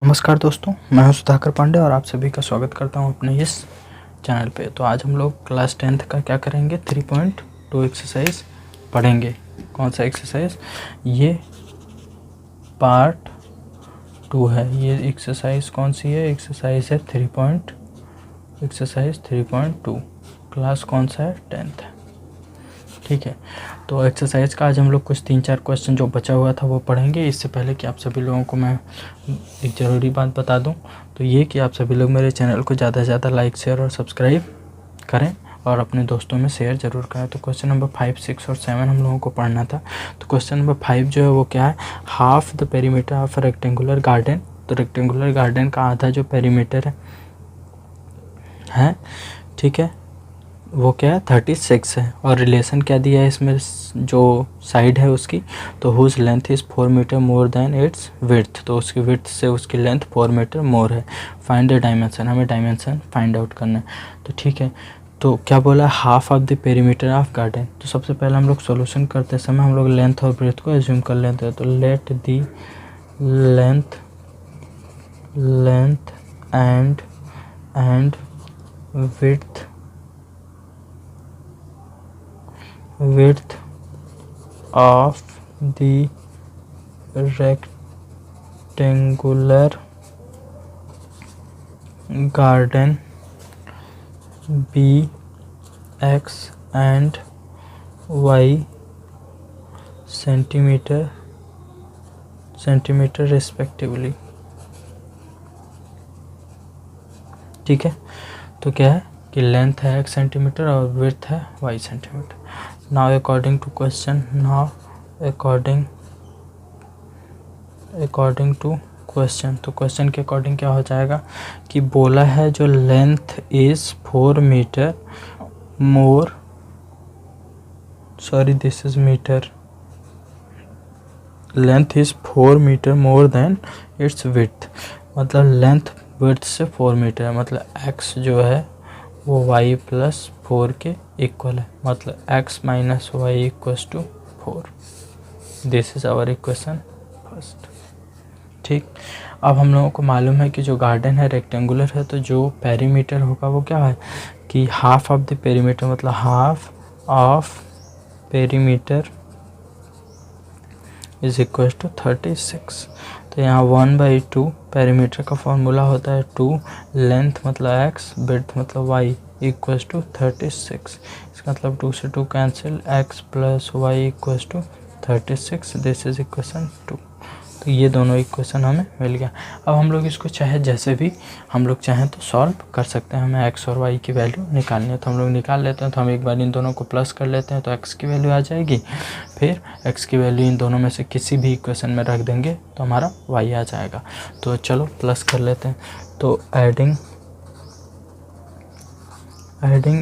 नमस्कार दोस्तों, मैं हूं सुधाकर पांडे और आप सभी का स्वागत करता हूं अपने इस चैनल पे। तो आज हम लोग क्लास 10th का क्या करेंगे, 3.2 एक्सरसाइज पढ़ेंगे। कौन सा एक्सरसाइज? ये पार्ट 2 है। ये एक्सरसाइज कौन सी है? एक्सरसाइज है एक्सरसाइज 3.2। क्लास कौन सा है? 10th है। ठीक है, तो एक्सरसाइज का आज हम लोग कुछ 3-4 क्वेश्चन जो बचा हुआ था वो पढ़ेंगे। इससे पहले कि आप सभी लोगों को मैं एक ज़रूरी बात बता दूं, तो ये कि आप सभी लोग मेरे चैनल को ज़्यादा से ज़्यादा लाइक, शेयर और सब्सक्राइब करें और अपने दोस्तों में शेयर ज़रूर करें। तो क्वेश्चन नंबर 5, 6 और 7 हम लोगों को पढ़ना था। तो क्वेश्चन नंबर 5 जो है वो क्या है? Half the perimeter of rectangular garden. तो रेक्टेंगुलर गार्डन का आधा जो पेरीमीटर है, ठीक है, वो क्या है? 36 है। और रिलेशन क्या दिया है इसमें, जो साइड है उसकी, तो whose length is 4 metre more than its width. तो उसकी विड्थ से उसकी लेंथ 4 मीटर मोर है। फाइंड द डायमेंशन, हमें डायमेंशन फाइंड आउट करना है। तो ठीक है, तो क्या बोला? Half of the perimeter of garden. तो सबसे पहले हम लोग सॉल्यूशन करते समय हम लोग लेंथ और विड्थ को एज्यूम कर लेते हैं। तो let the length and width of the rectangular garden be x and y centimeter respectively। ठीक है, तो क्या है कि लेंथ है x सेंटीमीटर और विड्थ है y centimetre. Now according to question, according to question, तो क्वेश्चन के अकॉर्डिंग क्या हो जाएगा कि बोला है जो length is 4 metre more, sorry this is metre, length is 4 metre more than its width. मतलब लेंथ विड्थ से 4 मीटर है, मतलब x जो है वो y प्लस 4 के इक्वल है। मतलब x minus Y equals to 4। This is our equation first. ठीक, अब हम लोगों को मालूम है कि जो गार्डन है रेक्टेंगुलर है, तो जो पेरीमीटर होगा वो क्या है कि हाफ ऑफ द पेरीमीटर, मतलब half of perimeter is equal to 36। तो यहाँ 1/2 पेरीमीटर का फॉर्मूला होता है 2, लेंथ मतलब x, विड्थ मतलब y इक्वल्स टू 36। इसका मतलब 2 से 2 cancel, x plus Y equals to 36। This is equation 2। तो ये दोनों इक्वेशन हमें मिल गया। अब हम लोग इसको चाहे जैसे भी हम लोग चाहें तो सॉल्व कर सकते हैं। हमें x और y की वैल्यू निकालनी है तो हम लोग निकाल लेते हैं। तो हम एक बार इन दोनों को प्लस कर लेते हैं तो x की वैल्यू आ जाएगी, फिर x की वैल्यू इन दोनों में से किसी भी इक्वेशन में रख देंगे तो हमारा y आ जाएगा। तो चलो प्लस कर लेते हैं। तो adding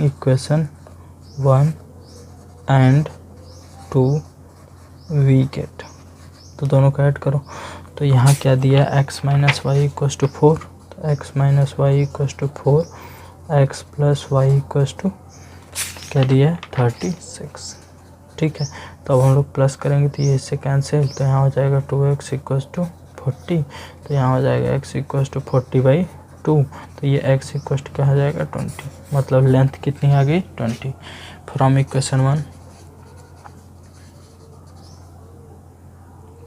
equation 1 and 2 we get, तो दोनों को ऐड करो। तो यहाँ क्या दिया है? x minus Y equals to 4। तो x minus Y equals to 4, x plus Y equals to क्या दिया है? 36। ठीक है, तो अब हम लोग प्लस करेंगे तो ये इससे कैंसिल, तो यहाँ हो जाएगा 2x इक्वल्स टू 40। तो यहाँ हो जाएगा x इक्वल्स टू 40/2। तो ये x इक्वल्स टू क्या हो जाएगा? 20। मतलब लेंथ कितनी आ गई? 20। फ्रॉम इक्वेशन 1,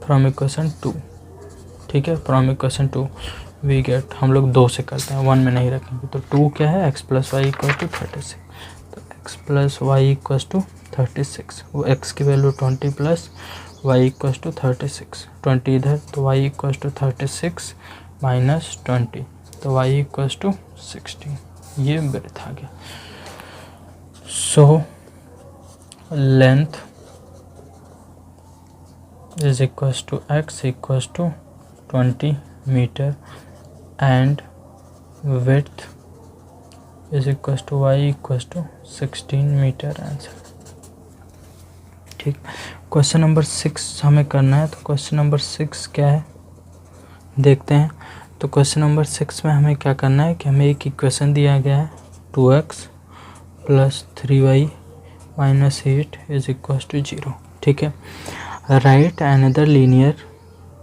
फ्रॉम इक्वेशन 2, ठीक है, फ्रॉम इक्वेशन 2 वी गेट, हम लोग 2 से करते हैं, 1 में नहीं रखेंगे। तो 2 क्या है? x plus Y equal to 36। तो x plus Y equal to 36, वो x की value 20 plus Y equal to 36, 20 इधर, तो y इक्वल टू 36 माइनस 20, तो y इक्वल टू 16। ये विड्थ आ गया। So length is equals to x equals to 20 meter and width is equals to y equals to 16 meter answer. ठीक, question number 6 हमें करना है। तो क्वेश्चन नंबर 6 क्या है देखते हैं। तो क्वेश्चन नंबर 6 में हमें क्या करना है कि हमें एक इक्वेशन दिया गया है 2x plus 3y minus 8 is equals to 0। ठीक है, right another linear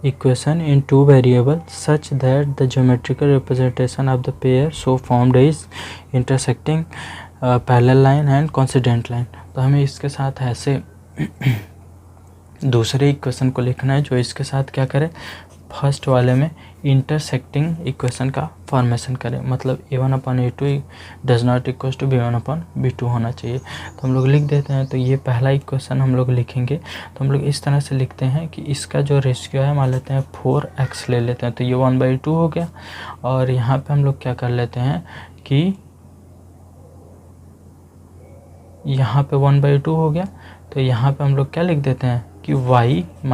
equation in two variables such that the geometrical representation of the pair so formed is intersecting parallel line and coincident line। तो हमें इसके साथ ऐसे दूसरे equation को लिखना है जो इसके साथ क्या करे, फर्स्ट वाले में इंटरसेक्टिंग इक्वेशन का फॉर्मेशन करे, मतलब a1/a2 does not equal to b1/b2 होना चाहिए। तो हम लोग लिख देते हैं। तो ये पहला इक्वेशन हम लोग लिखेंगे। तो हम लोग इस तरह से लिखते हैं कि इसका जो रेशियो है मान लेते हैं 4x ले लेते हैं, तो ये 1/2 हो गया। और यहाँ पे हम लोग क्या कर लेते हैं कि यहाँ पे 1/2 हो गया, तो यहाँ पे हम लोग क्या लिख देते हैं कि y -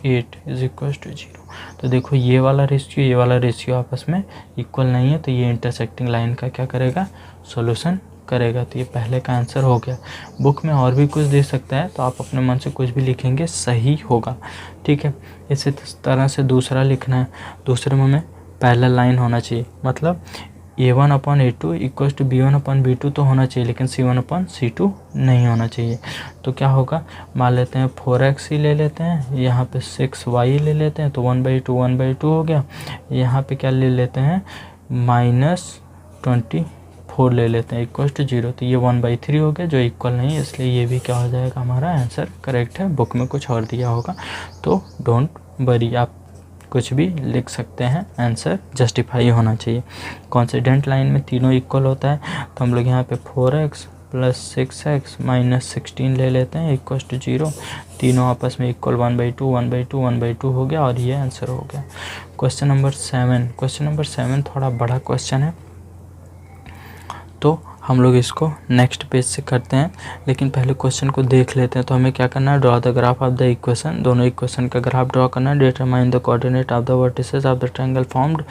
8 इज इक्वल टू 0। तो देखो ये वाला रेशियो आपस में इक्वल नहीं है, तो ये इंटरसेक्टिंग लाइन का क्या करेगा, सॉल्यूशन करेगा। तो ये पहले का आंसर हो गया। बुक में और भी कुछ दे सकता है, तो आप अपने मन से कुछ भी लिखेंगे सही होगा, ठीक है। इसी तरह से दूसरा लिखना है। दूसरे में हमें पैरेलल लाइन होना चाहिए, मतलब a1/a2 इक्वल टू b1/b2 तो होना चाहिए, लेकिन c1/c2 नहीं होना चाहिए। तो क्या होगा, मान लेते हैं 4x ही ले लेते हैं, यहाँ पे 6y ले लेते हैं, तो 1/2 हो गया। यहाँ पे क्या ले लेते हैं, -24 ले लेते हैं इक्वल टू 0, तो ये 1/3 हो गया जो इक्वल नहीं है, इसलिए ये भी क्या हो जाएगा, हमारा आंसर करेक्ट है। बुक में कुछ और दिया होगा तो डोंट वरी, आप कुछ भी लिख सकते हैं, आंसर जस्टिफाई होना चाहिए। कॉन्सिडेंट लाइन में तीनों इक्वल होता है, तो हम लोग यहाँ पे 4x + 6x - 16 ले लेते हैं इक्वल टू 0। तीनों आपस में इक्वल 1/2 हो गया और ये आंसर हो गया। क्वेश्चन नंबर 7 थोड़ा बड़ा क्वेश्चन है, तो हम लोग इसको नेक्स्ट पेज से करते हैं, लेकिन पहले क्वेश्चन को देख लेते हैं। तो हमें क्या करना है, draw the graph of the equation, दोनों इक्वेशन का ग्राफ ड्रॉ करना है। Determine the coordinate of the vertices of the triangle formed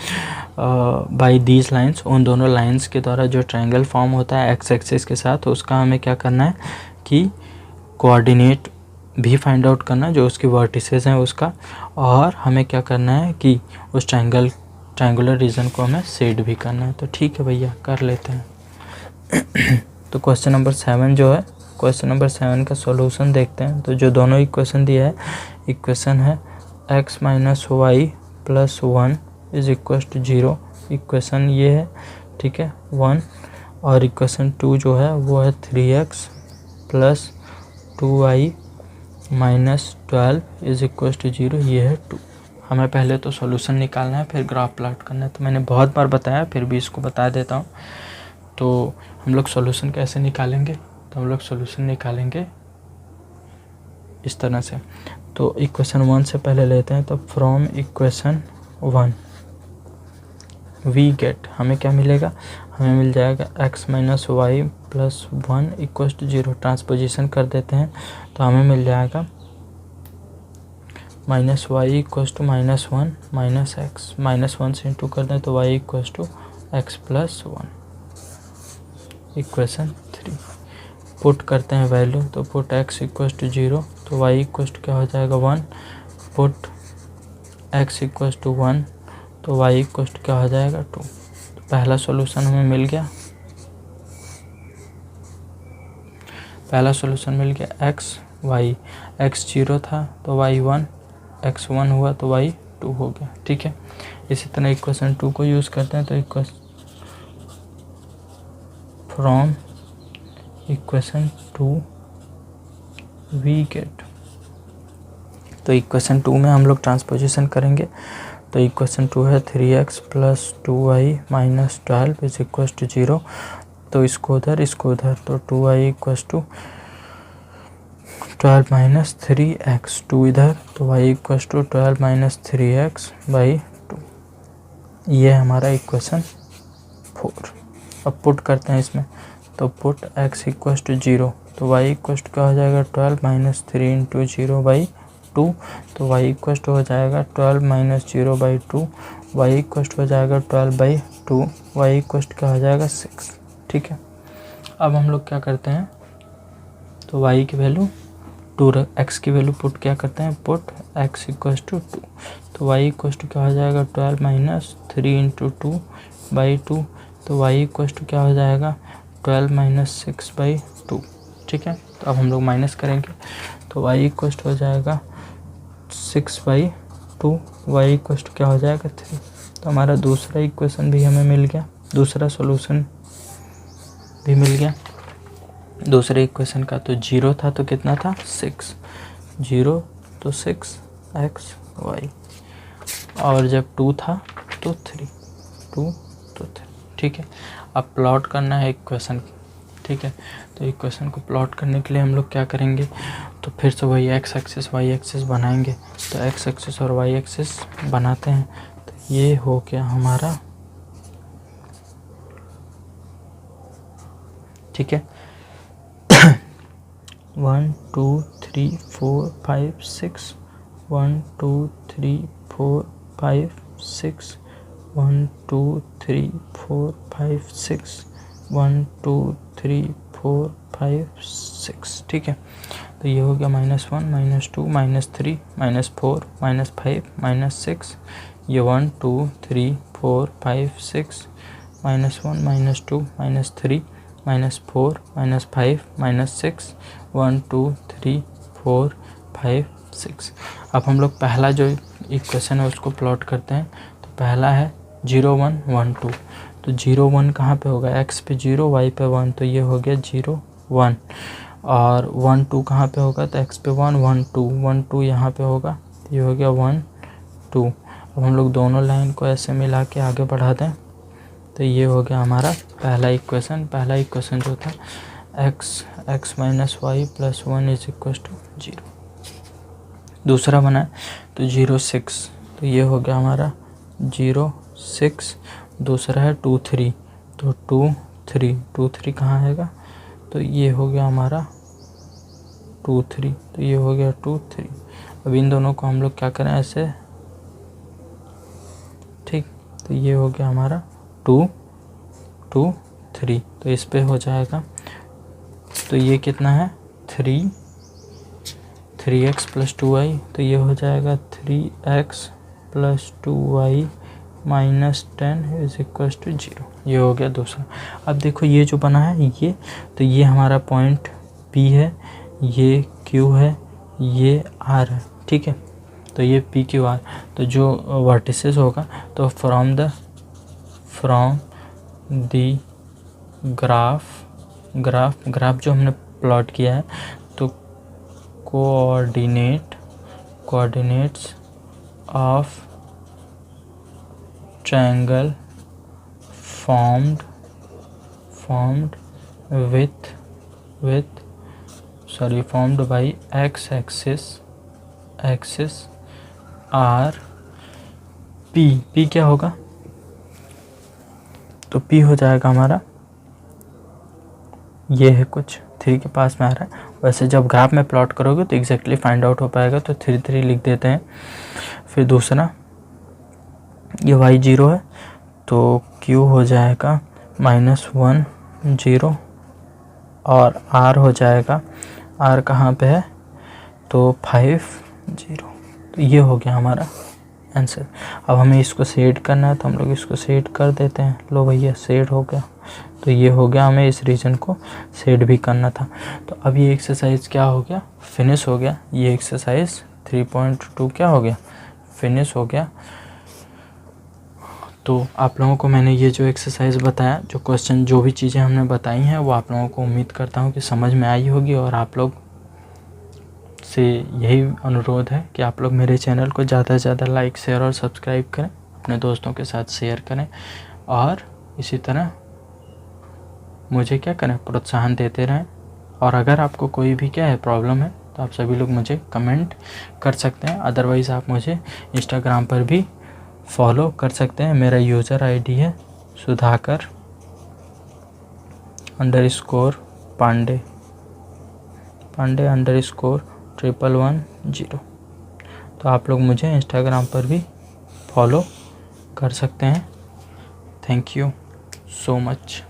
by these lines, उन दोनों लाइंस के द्वारा जो ट्रायंगल फॉर्म होता है एक्स एक्सिस के साथ, उसका हमें क्या करना है कि कोऑर्डिनेट भी फाइंड आउट करना है, जो उसकी वर्टिसेस हैं उसका, और हमें क्या करना है कि उस ट्रायंगुलर रीजन को हमें शेड भी करना है। तो ठीक है भैया, कर लेते हैं। तो क्वेश्चन नंबर 7 जो है, क्वेश्चन नंबर 7 का सॉल्यूशन देखते हैं। तो जो दोनों इक्वेशन दिया है, इक्वेशन है x - y + 1 is equal to 0, equation ये है, ठीक है 1। और इक्वेशन 2 जो है वो है 3x + 2y - 12 is equal to 0, ये है 2। हमें पहले तो सॉल्यूशन निकालना है, फिर ग्राफ प्लॉट करना है। तो मैंने बहुत बार बताया, फिर भी इसको बता देता हूँ। तो हम लोग सॉल्यूशन कैसे निकालेंगे, तो हम लोग सॉल्यूशन निकालेंगे इस तरह से। तो इक्वेशन 1 से पहले लेते हैं। तो फ्रॉम इक्वेशन 1 वी गेट, हमें क्या मिलेगा, हमें मिल जाएगा x - y + 1 equal to 0। Transposition कर देते हैं, तो हमें मिल जाएगा -y इक्वल टू -1 - x, -1 से इंटू कर दें तो y equal to x + 1। Equation 3 put करते हैं वैल्यू, तो पुट x इक्वल टू 0, तो y इक्वल टू क्या हो जाएगा 1। पुट x इक्वल टू 1, तो y इक्वल टू क्या हो जाएगा 2। तो पहला सॉल्यूशन हमें मिल गया, x y, x 0 था तो y 1, x 1 हुआ तो y 2 हो गया, ठीक है। इसी तरह इक्वेशन 2 को यूज़ करते हैं। तो equation from equation 2 we get, तो इक्वेशन 2 में हम लोग ट्रांसपोजिशन करेंगे। तो इक्वेशन 2 है 3x + 2y - 12 is equal to 0। तो इसको उधर तो 2y इक्वल टू 12 - 3x, 2 इधर, तो y इक्वल टू 12 - 3x/2। ये हमारा इक्वेशन 4। अब पुट करते हैं इसमें, तो पुट x इक्वल टू 0, तो y इक्वल टू क्या हो जाएगा 12 - 3 × 0/2, तो y इक्वल टू हो जाएगा 12 - 0/2, y इक्वल टू हो जाएगा 12/2, y इक्वल टू क्या हो जाएगा 6, ठीक है। अब हम लोग क्या करते हैं, तो y की वैल्यू 2, x की वैल्यू पुट क्या करते हैं, पुट x इक्वल टू 2, तो y इक्वल टू क्या हो जाएगा 12 - 3 × 2/2, तो y इक्वल टू क्या हो जाएगा 12 - 6/2, ठीक है। तो अब हम लोग माइनस करेंगे, तो y इक्वल टू हो जाएगा 6/2, 2 y इक्वल टू क्या हो जाएगा 3। तो हमारा दूसरा इक्वेशन भी हमें मिल गया, दूसरा सॉल्यूशन भी मिल गया। दूसरे इक्वेशन का तो 0 था तो कितना था 6, 0 तो 6x y, और जब 2 था तो 3, 2 तो 3। ठीक है, अब प्लॉट करना है इक्वेशन। ठीक है, तो इक्वेशन को प्लॉट करने के लिए हम लोग क्या करेंगे, तो फिर से वही x एक्सिस y एक्सिस बनाएंगे। तो x एक्सिस और y एक्सिस बनाते हैं। तो ये हो गया हमारा, ठीक है, 1 2 3 4 5 6, 1 2 3 4 5 6, 1 2 3 4 5 6, 1 2 3 4 5 6। ठीक है, तो ये हो गया -1 -2 -3 -4 -5 -6, ये 1 2 3 4 5 6 -1 -2 -3 -4 -5 -6, 1 2 3 4 5 6। अब हम लोग पहला जो इक्वेशन है उसको प्लॉट करते हैं। तो पहला है 0 1 1 2, तो 0 1 कहाँ पे होगा, x पे 0 y पे 1, तो ये हो गया 0 1। और 1 2 कहाँ पे होगा, तो x पे 1 1 2, 1 2 यहाँ पे होगा, तो ये हो गया 1 2। अब हम लोग दोनों लाइन को ऐसे मिला के आगे बढ़ाते हैं। तो ये हो गया हमारा पहला इक्वेशन। पहला इक्वेशन जो था x minus Y plus 1 is equal to 0। दूसरा बना है तो 0 6, तो ये हो गया हमारा 0 6। दूसरा है 2 3, तो 2 3 कहाँ आएगा, तो ये हो गया हमारा 2 3, तो ये हो गया 2 3। अब इन दोनों को हम लोग क्या करें ऐसे, ठीक, तो ये हो गया हमारा 2 2 3, तो इस पे हो जाएगा, तो ये कितना है 3x प्लस 2y, तो ये हो जाएगा 3x plus 2y minus 10 is equal to 0। ये हो गया दूसरा। अब देखो ये जो बना है ये, तो ये हमारा पॉइंट P है, ये Q है, ये R है। ठीक है, तो ये PQR, तो जो वर्टिसेस होगा तो फ्रॉम द ग्राफ जो हमने प्लॉट किया है, तो coordinates of triangle formed by x axis are P क्या होगा, तो P हो जाएगा हमारा, ये है कुछ 3 के पास में आ रहा है। वैसे जब ग्राफ में प्लॉट करोगे तो एग्जैक्टली फाइंड आउट हो पाएगा, तो 3 3 लिख देते हैं। फिर दूसरा ये y 0 है, तो Q हो जाएगा -1 0, और R हो जाएगा, R कहाँ पे है, तो 5 0। तो ये हो गया हमारा आंसर। अब हमें इसको सेट करना है, तो हम लोग इसको सेट कर देते हैं। लो भैया सेट हो गया, तो ये हो गया, हमें इस रीजन को सेट भी करना था। तो अब ये एक्सरसाइज क्या हो गया, फिनिश हो गया। ये एक्सरसाइज 3.2 क्या हो गया, फिनिश हो गया। तो आप लोगों को मैंने ये जो एक्सरसाइज बताया, जो क्वेश्चन, जो भी चीज़ें हमने बताई हैं, वो आप लोगों को उम्मीद करता हूँ कि समझ में आई होगी। और आप लोग से यही अनुरोध है कि आप लोग मेरे चैनल को ज़्यादा से ज़्यादा लाइक शेयर और सब्सक्राइब करें, अपने दोस्तों के साथ शेयर करें, और इसी तरह मुझे क्या करें, प्रोत्साहन देते रहें। और अगर आपको कोई भी क्या है प्रॉब्लम है, तो आप सभी लोग मुझे कमेंट कर सकते हैं। अदरवाइज़ आप मुझे इंस्टाग्राम पर भी फॉलो कर सकते हैं। मेरा यूज़र आईडी है Sudhakar_पांडे _110। तो आप लोग मुझे इंस्टाग्राम पर भी फॉलो कर सकते हैं। Thank you so much.